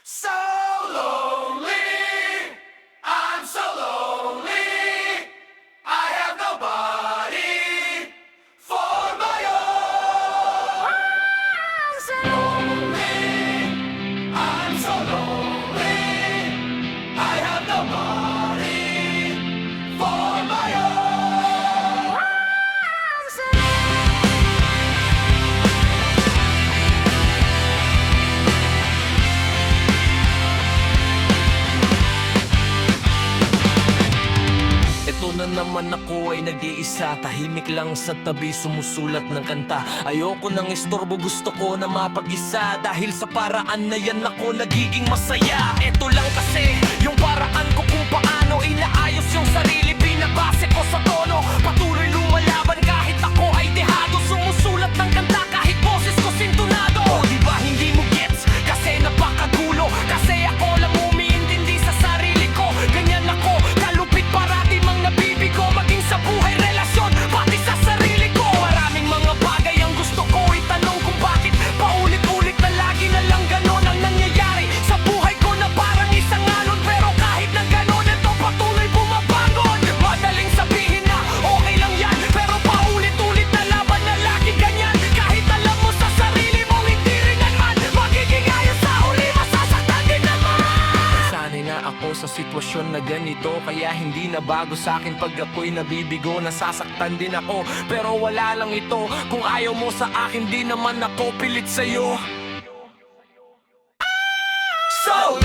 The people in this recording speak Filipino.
So lonely, I'm so lonely. I have nobody for my own. I'm so lonely, I'm so lonely. I have nobody for my own. I'm so Ito na naman ako ay nag-iisa, tahimik lang sa tabi, sumusulat ng kanta. Ayoko nang istorbo, gusto ko na mapag-isa. Dahil sa paraan na yan ako nagiging masaya. Ito lang kasi yung paraan ko kung paano inaayos yung sarili. Binabase ko sa tono, patuloy lumalaban kahit ako ay dehado. Sumusulat ng kanta kahit boses ko sintonado. O diba hindi mo gets? Kasi napakagulo. Kasi ako lang umiintindi sa sarili ko. Ganyan ako, kalupit parati mang nabibigo. Maging sa buhay, relasyon, pati sa sarili ko. Maraming mga bagay ang gusto ko itanong kung bakit paulit-ulit na lagi na lang ganon ang nangyayari sa buhay ko na parang isang alon. Pero kahit na ganon, ito patuloy bumabangon. Madaling sabihin na okay lang yan, pero paulit-ulit na laban na lagi ganyan. Kahit alam mo sa sarili mo hindi rin naman magiging ayos, sa huli masasaktan din naman. Sanay na ako sa sitwasyon na ganito, kaya hindi na bago sa akin pag ako'y nabibigo. Nasasaktan din ako, pero wala lang ito. Kung ayaw mo sa akin, di naman ako pilit sa'yo. So